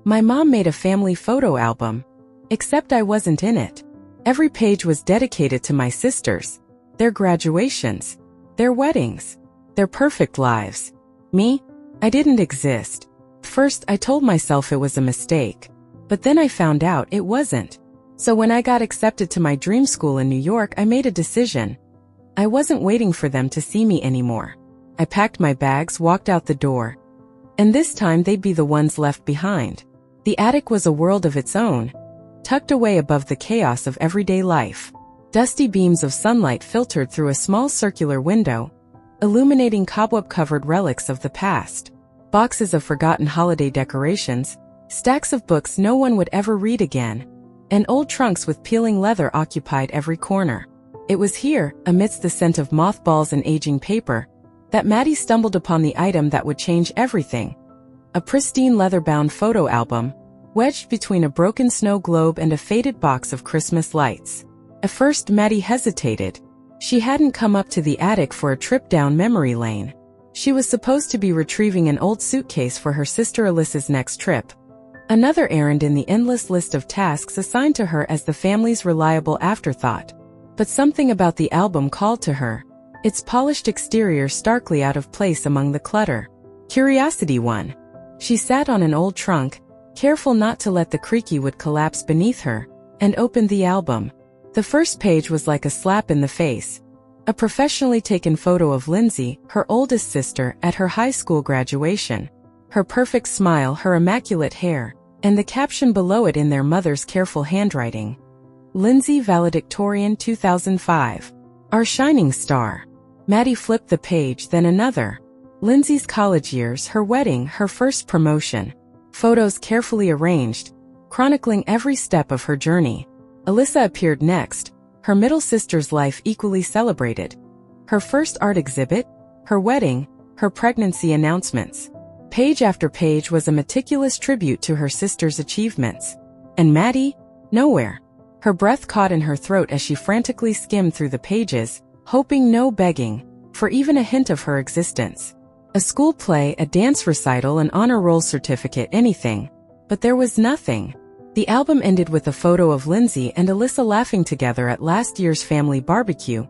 My mom made a family photo album, except I wasn't in it. Every page was dedicated to my sisters, their graduations, their weddings, their perfect lives. Me? I didn't exist. First, I told myself it was a mistake, but then I found out it wasn't. So when I got accepted to my dream school in New York, I made a decision. I wasn't waiting for them to see me anymore. I packed my bags, walked out the door, and this time they'd be the ones left behind. The attic was a world of its own, tucked away above the chaos of everyday life. Dusty beams of sunlight filtered through a small circular window, illuminating cobweb-covered relics of the past. Boxes of forgotten holiday decorations, stacks of books no one would ever read again, and old trunks with peeling leather occupied every corner. It was here, amidst the scent of mothballs and aging paper, that Maddie stumbled upon the item that would change everything. A pristine leather-bound photo album, wedged between a broken snow globe and a faded box of Christmas lights. At first, Maddie hesitated. She hadn't come up to the attic for a trip down memory lane. She was supposed to be retrieving an old suitcase for her sister Alyssa's next trip. Another errand in the endless list of tasks assigned to her as the family's reliable afterthought. But something about the album called to her, its polished exterior starkly out of place among the clutter. Curiosity won. She sat on an old trunk, careful not to let the creaky wood collapse beneath her, and opened the album. The first page was like a slap in the face. A professionally taken photo of Lindsay, her oldest sister, at her high school graduation. Her perfect smile, her immaculate hair, and the caption below it in their mother's careful handwriting. Lindsay valedictorian 2005. Our shining star. Maddie flipped the page, then another. Lindsay's college years, her wedding, her first promotion. Photos carefully arranged, chronicling every step of her journey. Alyssa appeared next, her middle sister's life equally celebrated. Her first art exhibit, her wedding, her pregnancy announcements. Page after page was a meticulous tribute to her sister's achievements. And Maddie? Nowhere. Her breath caught in her throat as she frantically skimmed through the pages, hoping, no begging, for even a hint of her existence. A school play, a dance recital, an honor roll certificate, anything. But there was nothing. The album ended with a photo of Lindsay and Alyssa laughing together at last year's family barbecue,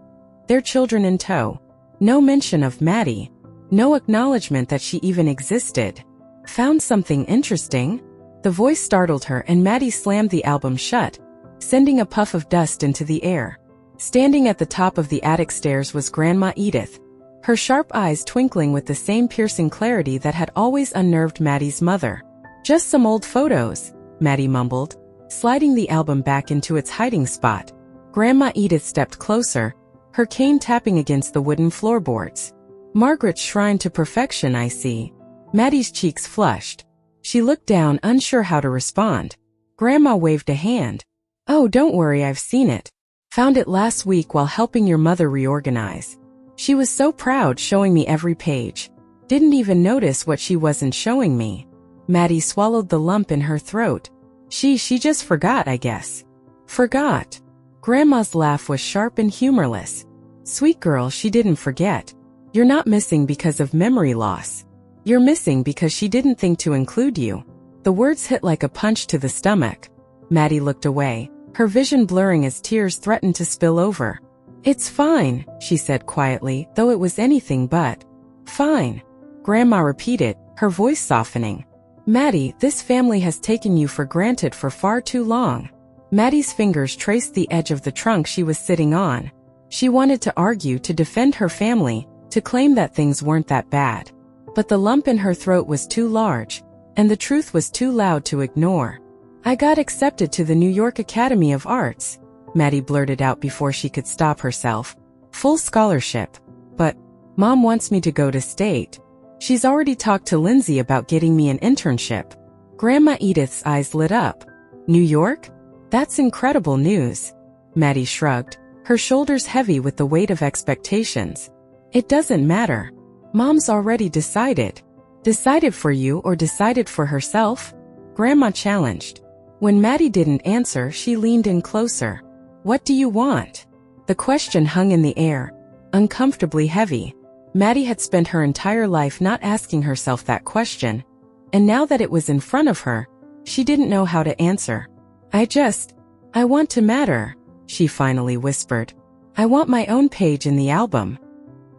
their children in tow. No mention of Maddie. No acknowledgement that she even existed. Found something interesting? The voice startled her and Maddie slammed the album shut, sending a puff of dust into the air. Standing at the top of the attic stairs was Grandma Edith, her sharp eyes twinkling with the same piercing clarity that had always unnerved Maddie's mother. Just some old photos, Maddie mumbled, sliding the album back into its hiding spot. Grandma Edith stepped closer, her cane tapping against the wooden floorboards. Margaret's shrine to perfection, I see. Maddie's cheeks flushed. She looked down, unsure how to respond. Grandma waved a hand. Oh, don't worry, I've seen it. Found it last week while helping your mother reorganize. She was so proud, showing me every page. Didn't even notice what she wasn't showing me. Maddie swallowed the lump in her throat. She just forgot, I guess. Forgot. Grandma's laugh was sharp and humorless. Sweet girl, she didn't forget. You're not missing because of memory loss. You're missing because she didn't think to include you. The words hit like a punch to the stomach. Maddie looked away, her vision blurring as tears threatened to spill over. It's fine, she said quietly, though it was anything but fine. Grandma repeated, her voice softening. Maddie, this family has taken you for granted for far too long. Maddie's fingers traced the edge of the trunk she was sitting on. She wanted to argue, to defend her family, to claim that things weren't that bad. But the lump in her throat was too large, and the truth was too loud to ignore. I got accepted to the New York Academy of Arts, Maddie blurted out before she could stop herself. Full scholarship. But Mom wants me to go to state. She's already talked to Lindsay about getting me an internship. Grandma Edith's eyes lit up. New York? That's incredible news. Maddie shrugged, her shoulders heavy with the weight of expectations. It doesn't matter. Mom's already decided. Decided for you or decided for herself? Grandma challenged. When Maddie didn't answer, she leaned in closer. What do you want? The question hung in the air, uncomfortably heavy. Maddie had spent her entire life not asking herself that question, and now that it was in front of her, She didn't know how to answer. I want to matter, she finally whispered. I want my own page in the album.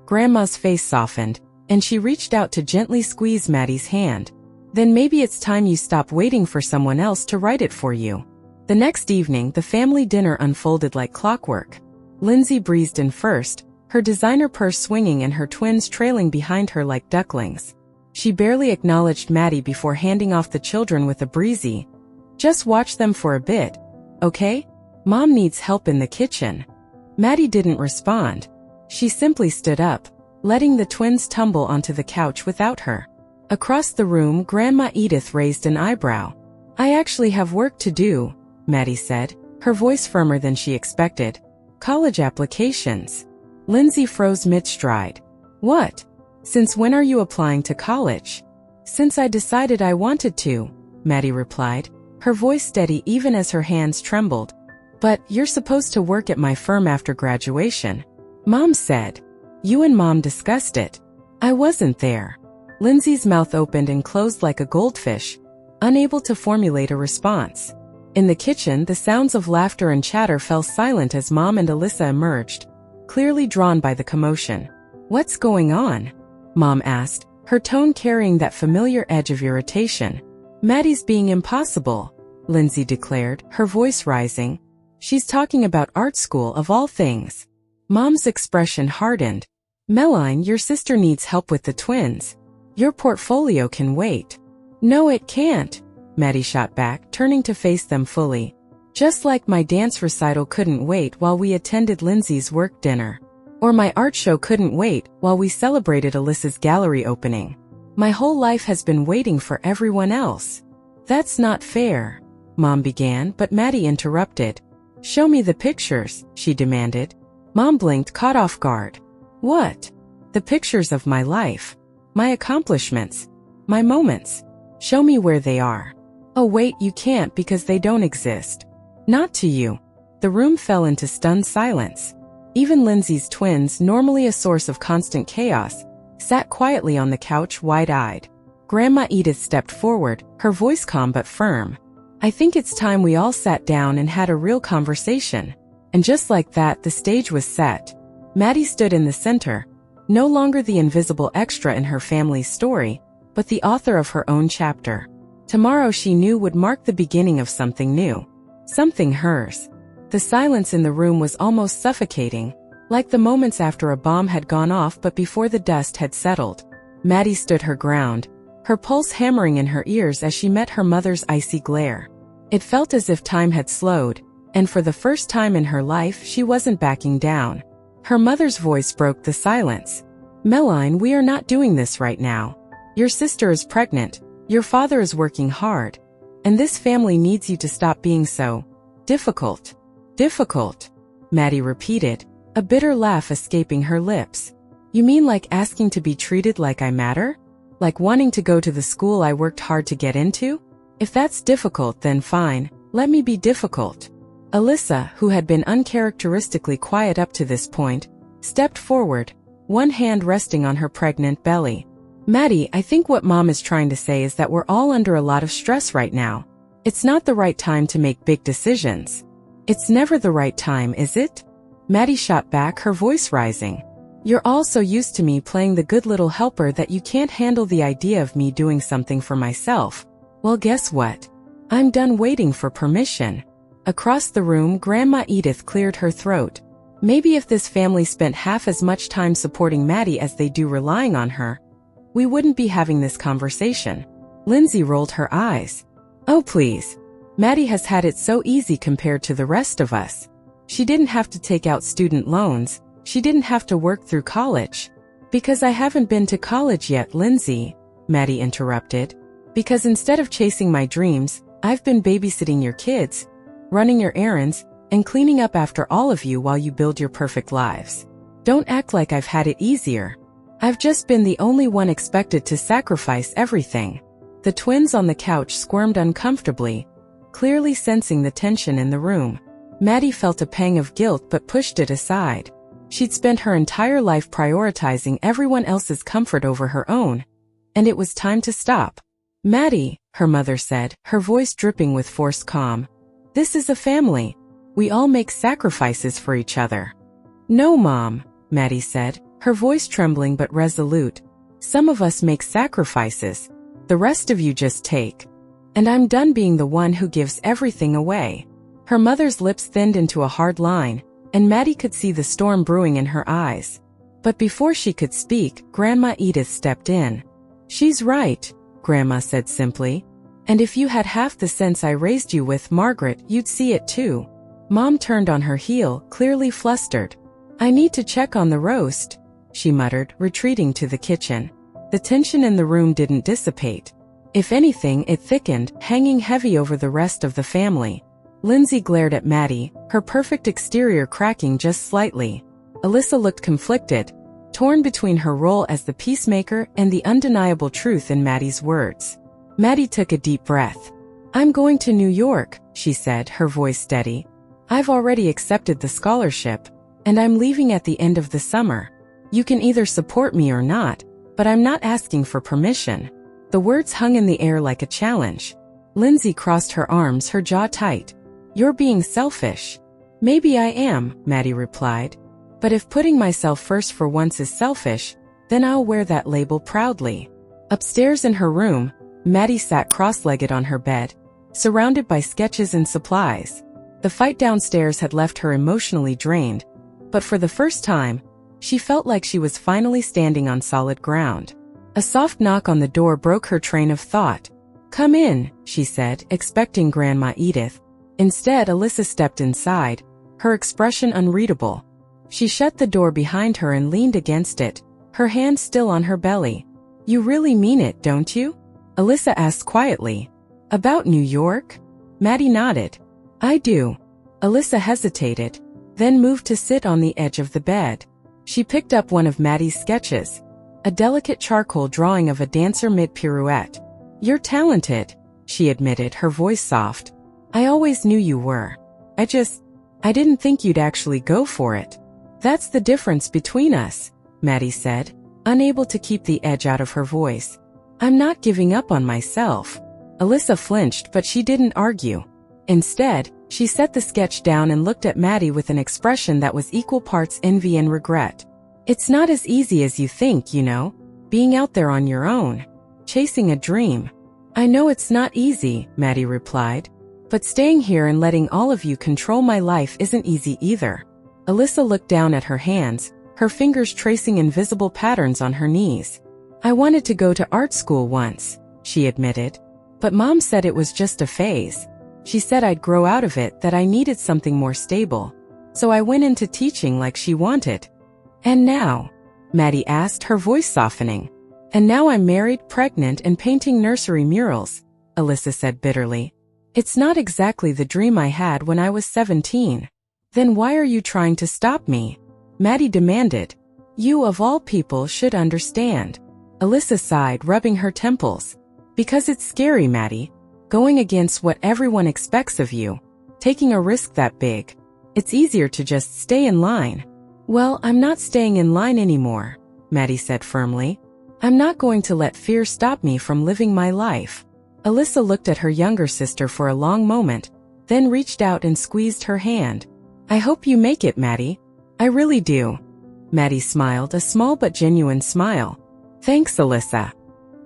Grandma's face softened, and she reached out to gently squeeze Maddie's hand. Then maybe it's time you stop waiting for someone else to write it for you. The next evening, the family dinner unfolded like clockwork. Lindsay breezed in first, her designer purse swinging and her twins trailing behind her like ducklings. She barely acknowledged Maddie before handing off the children with a breezy, "Just watch them for a bit, okay? Mom needs help in the kitchen." Maddie didn't respond. She simply stood up, letting the twins tumble onto the couch without her. Across the room, Grandma Edith raised an eyebrow. "I actually have work to do," Maddie said, her voice firmer than she expected. "College applications." Lindsay froze mid-stride. "What? Since when are you applying to college?" "Since I decided I wanted to," Maddie replied, her voice steady even as her hands trembled. "But you're supposed to work at my firm after graduation," Mom said. "You and Mom discussed it." "I wasn't there." Lindsay's mouth opened and closed like a goldfish, unable to formulate a response. In the kitchen, the sounds of laughter and chatter fell silent as Mom and Alyssa emerged, clearly drawn by the commotion. "What's going on?" Mom asked, her tone carrying that familiar edge of irritation. "Maddie's being impossible," Lindsay declared, her voice rising. "She's talking about art school of all things." Mom's expression hardened. "Meline, your sister needs help with the twins. Your portfolio can wait." "No, it can't," Maddie shot back, turning to face them fully. "Just like my dance recital couldn't wait while we attended Lindsay's work dinner. Or my art show couldn't wait while we celebrated Alyssa's gallery opening. My whole life has been waiting for everyone else." "That's not fair," Mom began, but Maddie interrupted. "Show me the pictures," she demanded. Mom blinked, caught off guard. "What?" "The pictures of my life. My accomplishments. My moments. Show me where they are." "Oh wait, you can't because they don't exist." "Not to you." The room fell into stunned silence. Even Lindsay's twins, normally a source of constant chaos, sat quietly on the couch wide-eyed. Grandma Edith stepped forward, her voice calm but firm. "I think it's time we all sat down and had a real conversation." And just like that, the stage was set. Maddie stood in the center, no longer the invisible extra in her family's story, but the author of her own chapter. Tomorrow, she knew, would mark the beginning of something new. Something hers. The silence in the room was almost suffocating, like the moments after a bomb had gone off but before the dust had settled. Maddie stood her ground, her pulse hammering in her ears as she met her mother's icy glare. It felt as if time had slowed, and for the first time in her life, she wasn't backing down. Her mother's voice broke the silence. "Meline, we are not doing this right now. Your sister is pregnant, your father is working hard, and this family needs you to stop being so difficult." "Difficult," Maddie repeated, a bitter laugh escaping her lips. "You mean like asking to be treated like I matter? Like wanting to go to the school I worked hard to get into? If that's difficult, then fine, let me be difficult." Alyssa, who had been uncharacteristically quiet up to this point, stepped forward, one hand resting on her pregnant belly. "Maddie, I think what Mom is trying to say is that we're all under a lot of stress right now. It's not the right time to make big decisions." "It's never the right time, is it?" Maddie shot back, her voice rising. "You're all so used to me playing the good little helper that you can't handle the idea of me doing something for myself. Well, guess what? I'm done waiting for permission." Across the room, Grandma Edith cleared her throat. "Maybe if this family spent half as much time supporting Maddie as they do relying on her, we wouldn't be having this conversation." Lindsay rolled her eyes. "Oh please. Maddie has had it so easy compared to the rest of us. She didn't have to take out student loans, she didn't have to work through college." "Because I haven't been to college yet, Lindsay," Maddie interrupted. "Because instead of chasing my dreams, I've been babysitting your kids, running your errands, and cleaning up after all of you while you build your perfect lives. Don't act like I've had it easier. I've just been the only one expected to sacrifice everything." The twins on the couch squirmed uncomfortably, clearly sensing the tension in the room. Maddie felt a pang of guilt but pushed it aside. She'd spent her entire life prioritizing everyone else's comfort over her own, and it was time to stop. "Maddie," her mother said, her voice dripping with forced calm. This is a family. We all make sacrifices for each other. No, Mom, Maddie said, her voice trembling but resolute. Some of us make sacrifices. The rest of you just take. And I'm done being the one who gives everything away. Her mother's lips thinned into a hard line, and Maddie could see the storm brewing in her eyes. But before she could speak, Grandma Edith stepped in. She's right, Grandma said simply. And if you had half the sense I raised you with, Margaret, you'd see it too. Mom turned on her heel, clearly flustered. I need to check on the roast, she muttered, retreating to the kitchen. The tension in the room didn't dissipate. If anything, it thickened, hanging heavy over the rest of the family. Lindsay glared at Maddie, her perfect exterior cracking just slightly. Alyssa looked conflicted, torn between her role as the peacemaker and the undeniable truth in Maddie's words. Maddie took a deep breath. I'm going to New York, she said, her voice steady. I've already accepted the scholarship, and I'm leaving at the end of the summer. You can either support me or not, but I'm not asking for permission. The words hung in the air like a challenge. Lindsay crossed her arms, her jaw tight. You're being selfish. Maybe I am, Maddie replied. But if putting myself first for once is selfish, then I'll wear that label proudly. Upstairs in her room, Maddie sat cross-legged on her bed, surrounded by sketches and supplies. The fight downstairs had left her emotionally drained, but for the first time, she felt like she was finally standing on solid ground. A soft knock on the door broke her train of thought. Come in, she said, expecting Grandma Edith. Instead, Alyssa stepped inside, her expression unreadable. She shut the door behind her and leaned against it, her hand still on her belly. You really mean it, don't you? Alyssa asked quietly. About New York? Maddie nodded. I do. Alyssa hesitated, then moved to sit on the edge of the bed. She picked up one of Maddie's sketches, a delicate charcoal drawing of a dancer mid-pirouette. You're talented, she admitted, her voice soft. I always knew you were. I didn't think you'd actually go for it. That's the difference between us, Maddie said, unable to keep the edge out of her voice. I'm not giving up on myself. Alyssa flinched, but she didn't argue. Instead, she set the sketch down and looked at Maddie with an expression that was equal parts envy and regret. It's not as easy as you think, you know, being out there on your own, chasing a dream. I know it's not easy, Maddie replied, but staying here and letting all of you control my life isn't easy either. Alyssa looked down at her hands, her fingers tracing invisible patterns on her knees. I wanted to go to art school once, she admitted, but Mom said it was just a phase. She said I'd grow out of it, that I needed something more stable. So I went into teaching like she wanted. And now? Maddie asked, her voice softening. And now I'm married, pregnant, and painting nursery murals, Alyssa said bitterly. It's not exactly the dream I had when I was 17. Then why are you trying to stop me? Maddie demanded. You of all people should understand. Alyssa sighed, rubbing her temples. Because it's scary, Maddie. Going against what everyone expects of you. Taking a risk that big. It's easier to just stay in line. Well, I'm not staying in line anymore, Maddie said firmly. I'm not going to let fear stop me from living my life. Alyssa looked at her younger sister for a long moment, then reached out and squeezed her hand. I hope you make it, Maddie. I really do. Maddie smiled, a small but genuine smile. Thanks, Alyssa.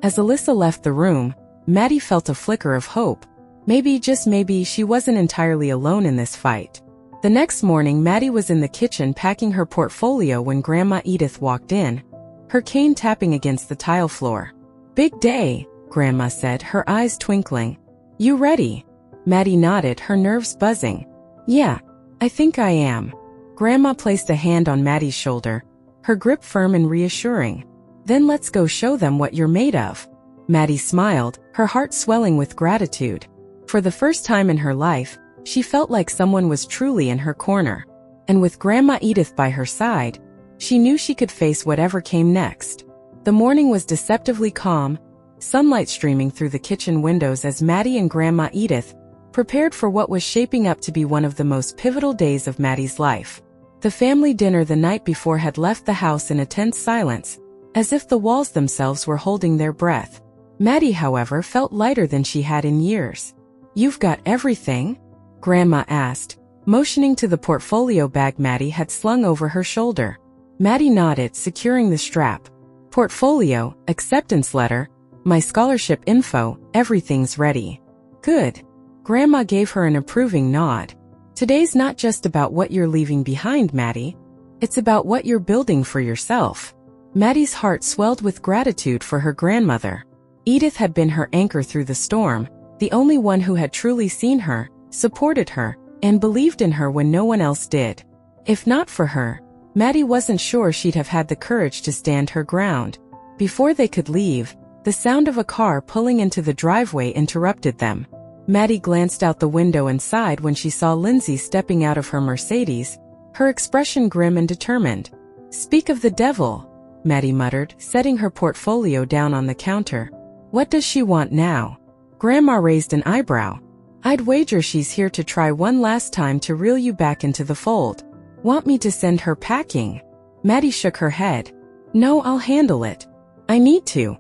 As Alyssa left the room, Maddie felt a flicker of hope. Maybe, just maybe, she wasn't entirely alone in this fight. The next morning, Maddie was in the kitchen packing her portfolio when Grandma Edith walked in, her cane tapping against the tile floor. Big day, Grandma said, her eyes twinkling. You ready? Maddie nodded, her nerves buzzing. Yeah, I think I am. Grandma placed a hand on Maddie's shoulder, her grip firm and reassuring. Then let's go show them what you're made of. Maddie smiled, her heart swelling with gratitude. For the first time in her life, she felt like someone was truly in her corner. And with Grandma Edith by her side, she knew she could face whatever came next. The morning was deceptively calm, sunlight streaming through the kitchen windows as Maddie and Grandma Edith prepared for what was shaping up to be one of the most pivotal days of Maddie's life. The family dinner the night before had left the house in a tense silence, as if the walls themselves were holding their breath. Maddie, however, felt lighter than she had in years. "You've got everything?" Grandma asked, motioning to the portfolio bag Maddie had slung over her shoulder. Maddie nodded, securing the strap. "Portfolio, acceptance letter, my scholarship info, everything's ready." "Good." Grandma gave her an approving nod. "Today's not just about what you're leaving behind, Maddie. It's about what you're building for yourself." Maddie's heart swelled with gratitude for her grandmother. Edith had been her anchor through the storm, the only one who had truly seen her, supported her, and believed in her when no one else did. If not for her, Maddie wasn't sure she'd have had the courage to stand her ground. Before they could leave, the sound of a car pulling into the driveway interrupted them. Maddie glanced out the window and sighed when she saw Lindsay stepping out of her Mercedes, her expression grim and determined. "Speak of the devil," Maddie muttered, setting her portfolio down on the counter. "What does she want now?" Grandma raised an eyebrow. "I'd wager she's here to try one last time to reel you back into the fold." "Want me to send her packing?" Maddie shook her head. "No, I'll handle it. I need to."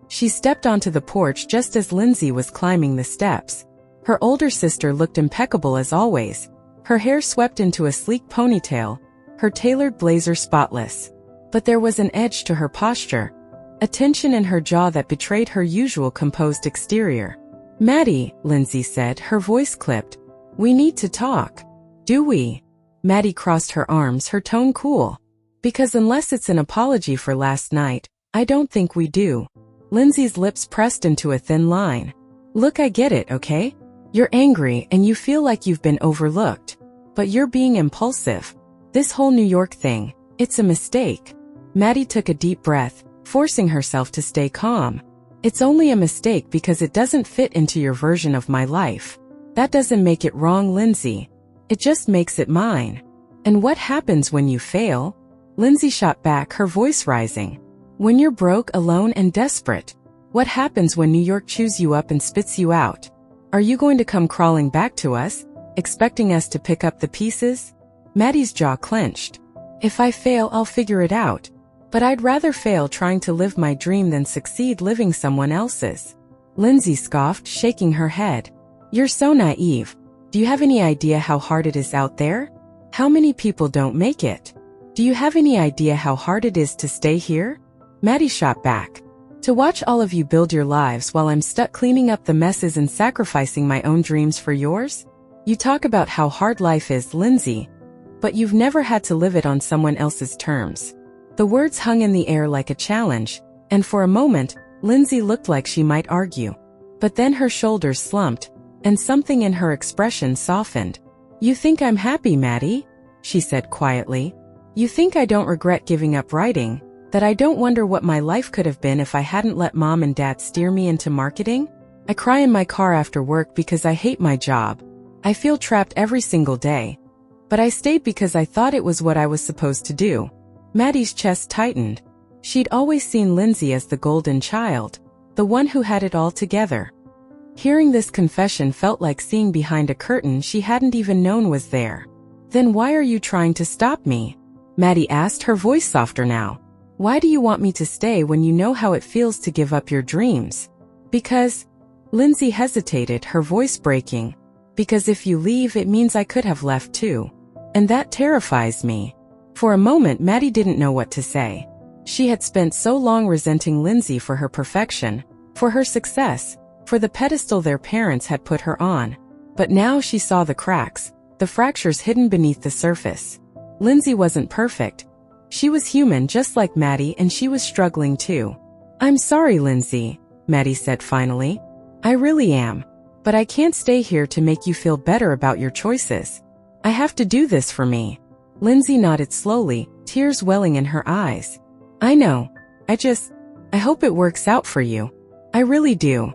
She stepped onto the porch just as Lindsay was climbing the steps. Her older sister looked impeccable as always, her hair swept into a sleek ponytail, her tailored blazer spotless. But there was an edge to her posture, a tension in her jaw that betrayed her usual composed exterior. "Maddie," Lindsay said, her voice clipped. "We need to talk." "Do we?" Maddie crossed her arms, her tone cool. "Because unless it's an apology for last night, I don't think we do." Lindsay's lips pressed into a thin line. "Look, I get it, okay? You're angry and you feel like you've been overlooked. But you're being impulsive. This whole New York thing, it's a mistake." Maddie took a deep breath, forcing herself to stay calm. "It's only a mistake because it doesn't fit into your version of my life. That doesn't make it wrong, Lindsay. It just makes it mine." "And what happens when you fail?" Lindsay shot back, her voice rising. "When you're broke, alone, and desperate? What happens when New York chews you up and spits you out? Are you going to come crawling back to us, expecting us to pick up the pieces?" Maddie's jaw clenched. "If I fail, I'll figure it out. But I'd rather fail trying to live my dream than succeed living someone else's." Lindsay scoffed, shaking her head. "You're so naive. Do you have any idea how hard it is out there? How many people don't make it? Do you have any idea how hard it is to stay here?" Maddie shot back. "To watch all of you build your lives while I'm stuck cleaning up the messes and sacrificing my own dreams for yours? You talk about how hard life is, Lindsay, but you've never had to live it on someone else's terms." The words hung in the air like a challenge, and for a moment, Lindsay looked like she might argue. But then her shoulders slumped, and something in her expression softened. "You think I'm happy, Maddie?" she said quietly. "You think I don't regret giving up writing, that I don't wonder what my life could have been if I hadn't let Mom and Dad steer me into marketing? I cry in my car after work because I hate my job. I feel trapped every single day. But I stayed because I thought it was what I was supposed to do." Maddie's chest tightened. She'd always seen Lindsay as the golden child, the one who had it all together. Hearing this confession felt like seeing behind a curtain she hadn't even known was there. "Then why are you trying to stop me?" Maddie asked, her voice softer now. "Why do you want me to stay when you know how it feels to give up your dreams?" "Because..." Lindsay hesitated, her voice breaking. "Because if you leave, it means I could have left too. And that terrifies me." For a moment, Maddie didn't know what to say. She had spent so long resenting Lindsay for her perfection, for her success, for the pedestal their parents had put her on. But now she saw the cracks, the fractures hidden beneath the surface. Lindsay wasn't perfect. She was human just like Maddie, and she was struggling too. "I'm sorry, Lindsay," Maddie said finally. "I really am. But I can't stay here to make you feel better about your choices. I have to do this for me." Lindsay nodded slowly, tears welling in her eyes. "I know. I hope it works out for you. I really do."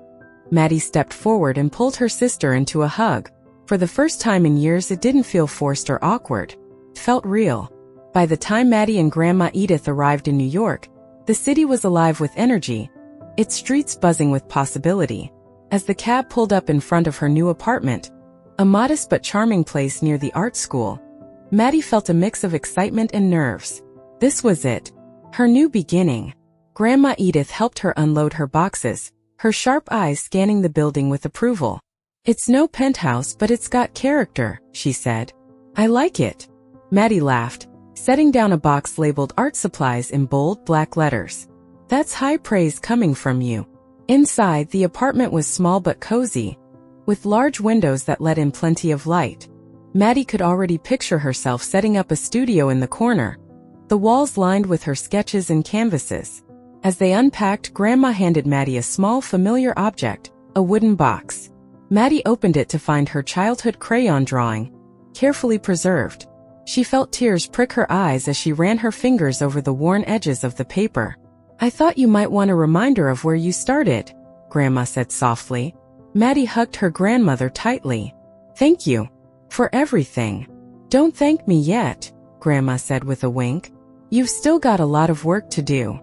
Maddie stepped forward and pulled her sister into a hug. For the first time in years, it didn't feel forced or awkward. It felt real. By the time Maddie and Grandma Edith arrived in New York, the city was alive with energy, its streets buzzing with possibility. As the cab pulled up in front of her new apartment, a modest but charming place near the art school, Maddie felt a mix of excitement and nerves. This was it. Her new beginning. Grandma Edith helped her unload her boxes, her sharp eyes scanning the building with approval. "It's no penthouse, but it's got character," she said. "I like it." Maddie laughed, setting down a box labeled art supplies in bold black letters. "That's high praise coming from you." Inside, the apartment was small but cozy, with large windows that let in plenty of light. Maddie could already picture herself setting up a studio in the corner, the walls lined with her sketches and canvases. As they unpacked, Grandma handed Maddie a small familiar object, a wooden box. Maddie opened it to find her childhood crayon drawing, carefully preserved. She felt tears prick her eyes as she ran her fingers over the worn edges of the paper. "I thought you might want a reminder of where you started," Grandma said softly. Maddie hugged her grandmother tightly. "Thank you for everything." "Don't thank me yet," Grandma said with a wink. "You've still got a lot of work to do."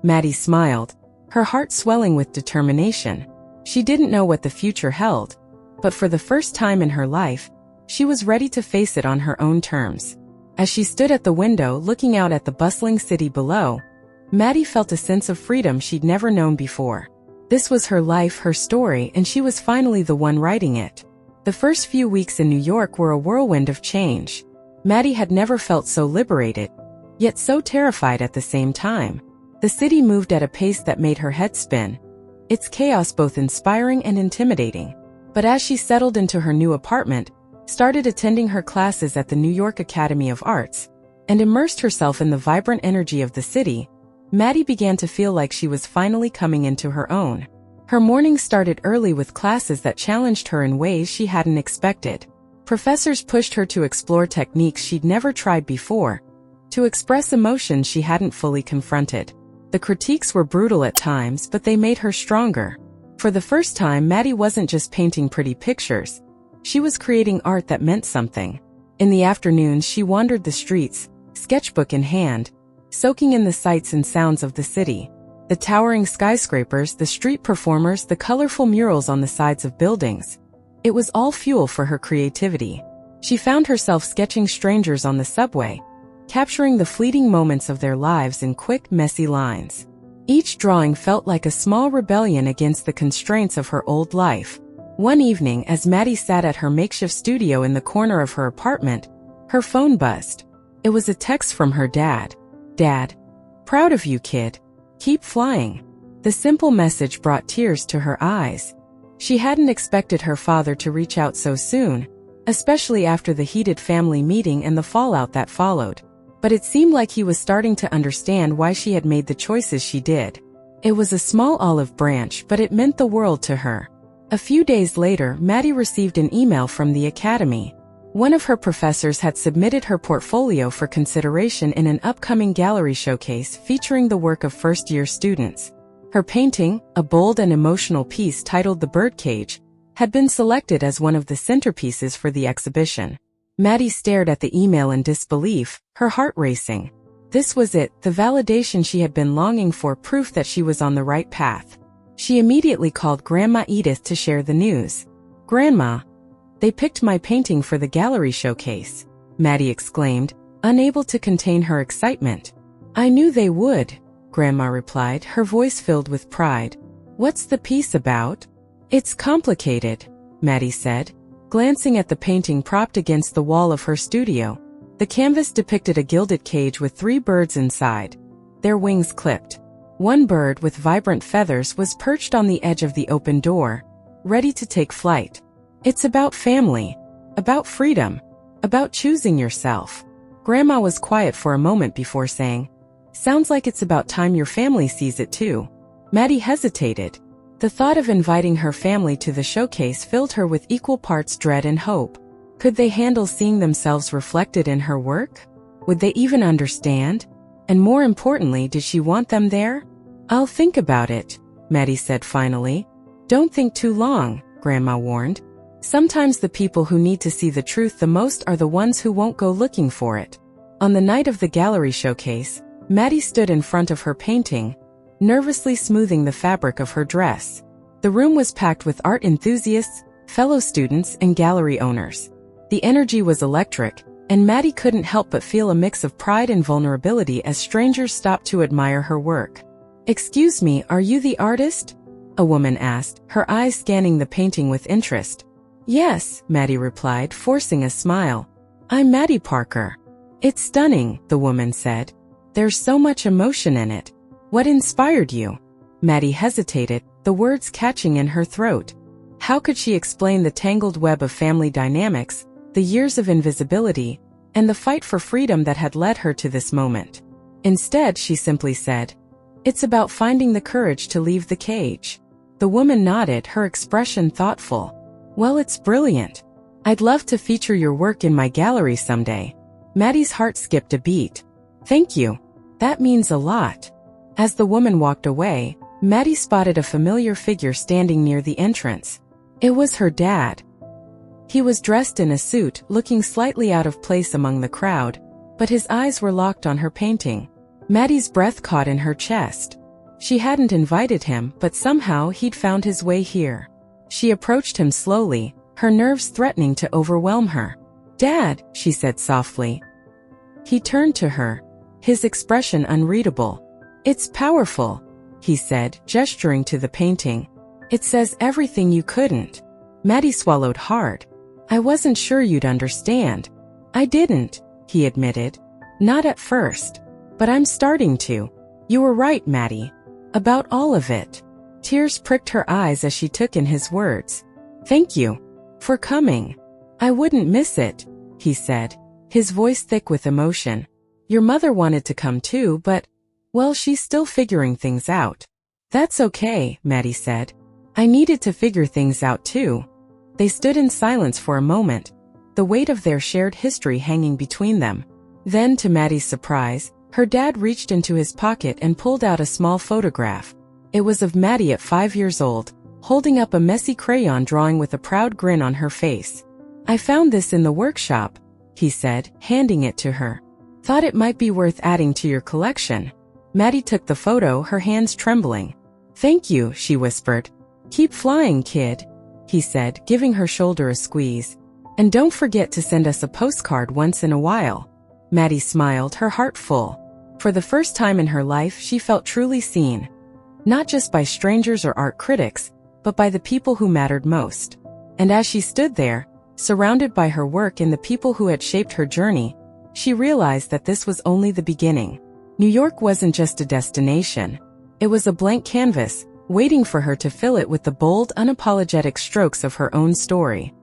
Maddie smiled, her heart swelling with determination. She didn't know what the future held, but for the first time in her life, she was ready to face it on her own terms. As she stood at the window looking out at the bustling city below, Maddie felt a sense of freedom she'd never known before. This was her life, her story, and she was finally the one writing it. The first few weeks in New York were a whirlwind of change. Maddie had never felt so liberated, yet so terrified at the same time. The city moved at a pace that made her head spin, its chaos both inspiring and intimidating. But as she settled into her new apartment, started attending her classes at the New York Academy of Arts, and immersed herself in the vibrant energy of the city, Maddie began to feel like she was finally coming into her own. Her mornings started early with classes that challenged her in ways she hadn't expected. Professors pushed her to explore techniques she'd never tried before, to express emotions she hadn't fully confronted. The critiques were brutal at times, but they made her stronger. For the first time, Maddie wasn't just painting pretty pictures. She was creating art that meant something. In the afternoons, she wandered the streets, sketchbook in hand, soaking in the sights and sounds of the city. The towering skyscrapers, the street performers, the colorful murals on the sides of buildings. It was all fuel for her creativity. She found herself sketching strangers on the subway, capturing the fleeting moments of their lives in quick, messy lines. Each drawing felt like a small rebellion against the constraints of her old life. One evening, as Maddie sat at her makeshift studio in the corner of her apartment, her phone buzzed. It was a text from her dad. "Dad, proud of you, kid. Keep flying." The simple message brought tears to her eyes. She hadn't expected her father to reach out so soon, especially after the heated family meeting and the fallout that followed. But it seemed like he was starting to understand why she had made the choices she did. It was a small olive branch, but it meant the world to her. A few days later, Maddie received an email from the academy. One of her professors had submitted her portfolio for consideration in an upcoming gallery showcase featuring the work of first-year students. Her painting, a bold and emotional piece titled The Birdcage, had been selected as one of the centerpieces for the exhibition. Maddie stared at the email in disbelief, her heart racing. This was it, the validation she had been longing for, proof that she was on the right path. She immediately called Grandma Edith to share the news. "Grandma, they picked my painting for the gallery showcase," Maddie exclaimed, unable to contain her excitement. "I knew they would," Grandma replied, her voice filled with pride. "What's the piece about?" "It's complicated," Maddie said, glancing at the painting propped against the wall of her studio. The canvas depicted a gilded cage with 3 birds inside, their wings clipped. One bird with vibrant feathers was perched on the edge of the open door, ready to take flight. "It's about family, about freedom, about choosing yourself." Grandma was quiet for a moment before saying, "Sounds like it's about time your family sees it too." Maddie hesitated. The thought of inviting her family to the showcase filled her with equal parts dread and hope. Could they handle seeing themselves reflected in her work? Would they even understand? And more importantly, did she want them there? "I'll think about it," Maddie said finally. "Don't think too long," Grandma warned. "Sometimes the people who need to see the truth the most are the ones who won't go looking for it." On the night of the gallery showcase, Maddie stood in front of her painting, nervously smoothing the fabric of her dress. The room was packed with art enthusiasts, fellow students, and gallery owners. The energy was electric, and Maddie couldn't help but feel a mix of pride and vulnerability as strangers stopped to admire her work. "Excuse me, are you the artist?" a woman asked, her eyes scanning the painting with interest. Yes, Maddie replied, forcing a smile. I'm Maddie Parker. It's stunning, the woman said. There's so much emotion in it. What inspired you? Maddie hesitated, the words catching in her throat. How could she explain the tangled web of family dynamics, the years of invisibility, and the fight for freedom that had led her to this moment? Instead, she simply said, "It's about finding the courage to leave the cage." The woman nodded, her expression thoughtful. Well, it's brilliant. I'd love to feature your work in my gallery someday. Maddie's heart skipped a beat. Thank you. That means a lot. As the woman walked away, Maddie spotted a familiar figure standing near the entrance. It was her dad. He was dressed in a suit, looking slightly out of place among the crowd, but his eyes were locked on her painting. Maddie's breath caught in her chest. She hadn't invited him, but somehow he'd found his way here. She approached him slowly, her nerves threatening to overwhelm her. "Dad," she said softly. He turned to her, his expression unreadable. "It's powerful," he said, gesturing to the painting. "It says everything you couldn't." Maddie swallowed hard. "I wasn't sure you'd understand." "I didn't," he admitted. "Not at first. But I'm starting to." "You were right, Maddie. About all of it." Tears pricked her eyes as she took in his words. "Thank you for coming. I wouldn't miss it," he said, his voice thick with emotion. "Your mother wanted to come too, but, well, she's still figuring things out." "That's okay," Maddie said. "I needed to figure things out too." They stood in silence for a moment, the weight of their shared history hanging between them. Then, to Maddie's surprise, her dad reached into his pocket and pulled out a small photograph. It was of Maddie at 5 years old, holding up a messy crayon drawing with a proud grin on her face. "I found this in the workshop," he said, handing it to her. "Thought it might be worth adding to your collection." Maddie took the photo, her hands trembling. "Thank you," she whispered. "Keep flying, kid," he said, giving her shoulder a squeeze. "And don't forget to send us a postcard once in a while." Maddie smiled, her heart full. For the first time in her life, she felt truly seen. Not just by strangers or art critics, but by the people who mattered most. And as she stood there, surrounded by her work and the people who had shaped her journey, she realized that this was only the beginning. New York wasn't just a destination. It was a blank canvas, waiting for her to fill it with the bold, unapologetic strokes of her own story.